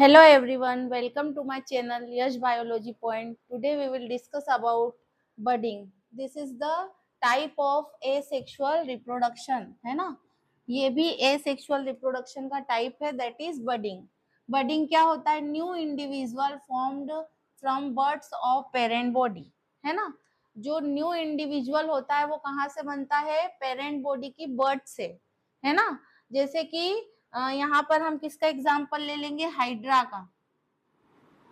Hello everyone, welcome to my channel Yash Biology Point. Today we will discuss about budding. This is the type of asexual reproduction, है ना। ये भी asexual reproduction का type है, that is budding. Budding क्या होता है? New individual formed from buds of parent body, है ना। जो न्यू इंडिविजुअल होता है वो कहाँ से बनता है? पेरेंट बॉडी की बर्ड से, है ना। जैसे कि यहाँ पर हम किसका एग्जाम्पल ले लेंगे? हाइड्रा का।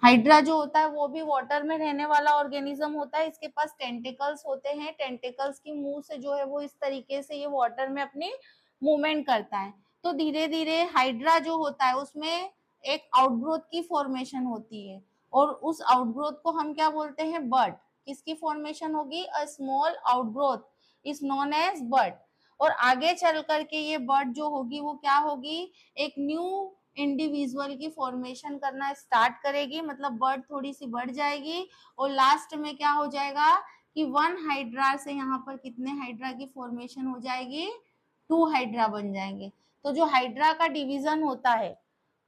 हाइड्रा जो होता है वो भी वाटर में रहने वाला ऑर्गेनिज्म होता है। इसके पास टेंटिकल्स होते हैं। टेंटिकल्स की मुंह से जो है वो इस तरीके से ये वाटर में अपनी मूवमेंट करता है। तो धीरे धीरे हाइड्रा जो होता है उसमें एक आउटग्रोथ की फॉर्मेशन होती है और उस आउटग्रोथ को हम क्या बोलते हैं? बर्ड। किसकी फॉर्मेशन होगी? A small outgrowth is known as bud. और आगे चल करके ये बर्ड जो होगी वो क्या होगी? एक न्यू इंडिविजुअल की फॉर्मेशन करना स्टार्ट करेगी, मतलब बर्ड थोड़ी सी बढ़ जाएगी और लास्ट में क्या हो जाएगा कि वन हाइड्रा से यहाँ पर कितने हाइड्रा की फॉर्मेशन हो जाएगी? 2 हाइड्रा बन जाएंगे। तो जो हाइड्रा का डिवीजन होता है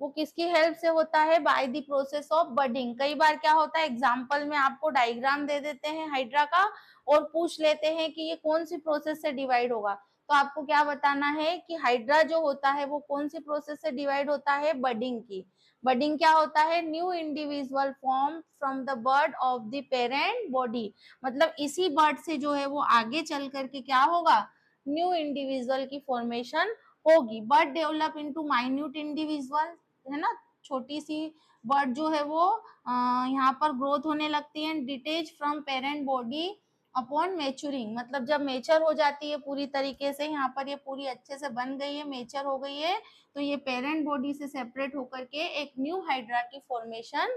वो किसकी हेल्प से होता है? By the process of budding. कई बार क्या होता है, एग्जाम्पल में आपको डायग्राम दे देते हैं हाइड्रा का और पूछ लेते हैं कि ये कौन सी प्रोसेस से डिवाइड होगा। तो आपको क्या बताना है कि हाइड्रा जो होता है वो कौन सी प्रोसेस से डिवाइड होता है? बडिंग की। बडिंग क्या होता है? New individual form from the bird of the parent body. मतलब इसी बर्ड से जो है वो आगे चल करके क्या होगा? न्यू इंडिविजुअल की फॉर्मेशन होगी। Bird develop into minute individual, है ना। छोटी सी बर्ड जो है वो यहाँ पर ग्रोथ होने लगती है। Detach from parent body upon maturing, मतलब जब मेचर हो जाती है पूरी तरीके से, यहाँ पर ये पूरी अच्छे से बन गई है, मेचर हो गई है, तो ये पेरेंट बॉडी से सेपरेट होकर के एक न्यू हाइड्रा की फॉर्मेशन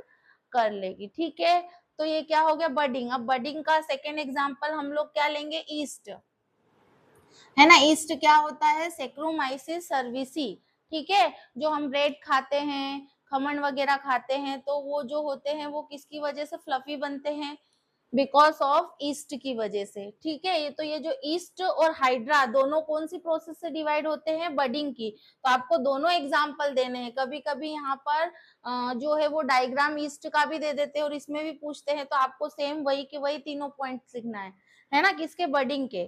कर लेगी। ठीक है, तो ये क्या हो गया? बडिंग। अब बडिंग का सेकेंड एग्जाम्पल हम लोग क्या लेंगे? ईस्ट, है ना। ईस्ट क्या होता है? Saccharomyces cerevisiae. ठीक है, जो हम ब्रेड खाते हैं, खमन वगैरह खाते हैं, तो वो जो होते हैं वो किसकी वजह से फ्लफी बनते हैं? बिकॉज ऑफ ईस्ट की वजह से। ठीक है, ये तो ये जो ईस्ट और हाइड्रा दोनों कौन सी प्रोसेस से डिवाइड होते हैं? बडिंग की। तो आपको दोनों एग्जाम्पल देने हैं। कभी कभी यहाँ पर जो है वो डायग्राम ईस्ट का भी दे देते हैं और इसमें भी पूछते हैं, तो आपको सेम वही के वही तीनों पॉइंट्स लिखना है ना। किसके? बडिंग के,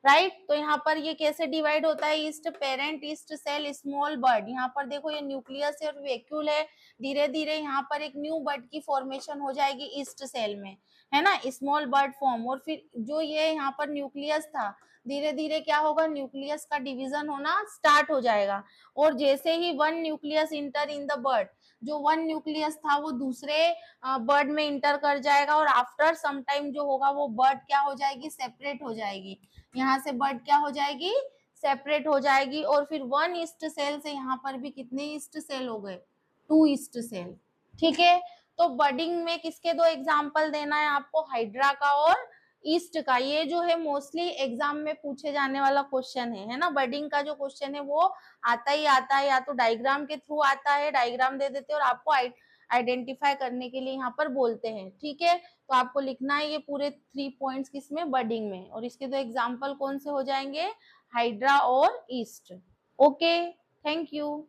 राइट। तो यहाँ पर ये कैसे डिवाइड होता है? Yeast parent, yeast cell, small bud. यहाँ पर देखो ये न्यूक्लियस और वैक्यूल है। धीरे धीरे यहाँ पर एक न्यू बर्ड की फॉर्मेशन हो जाएगी ईस्ट सेल में, है ना। Small bird form. और फिर जो ये यहाँ पर न्यूक्लियस था, धीरे धीरे क्या होगा? न्यूक्लियस का डिवीजन होना स्टार्ट हो जाएगा। और जैसे ही one nucleus inter in the bud, जो वन न्यूक्लियस था वो दूसरे बर्ड में इंटर कर जाएगा और आफ्टर सम टाइम जो होगा वो बर्ड क्या हो जाएगी? सेपरेट हो जाएगी। यहाँ से बर्ड क्या हो जाएगी? सेपरेट हो जाएगी। और फिर वन ईस्ट सेल से यहाँ पर भी कितने ईस्ट सेल हो गए? 2 ईस्ट सेल। ठीक है, तो बडिंग में किसके दो एग्जाम्पल देना है आपको? हाइड्रा का और ईस्ट का। ये जो है मोस्टली एग्जाम में पूछे जाने वाला क्वेश्चन है ना। बडिंग का जो क्वेश्चन है वो आता ही आता है, या तो डायग्राम के थ्रू आता है, डायग्राम दे देते हैं और आपको आइडेंटिफाई करने के लिए यहाँ पर बोलते हैं। ठीक है, तो आपको लिखना है ये पूरे 3 पॉइंट्स किसमें? बडिंग में। और इसके दो एग्जाम्पल कौन से हो जाएंगे? हाइड्रा और ईस्ट। Okay, thank you.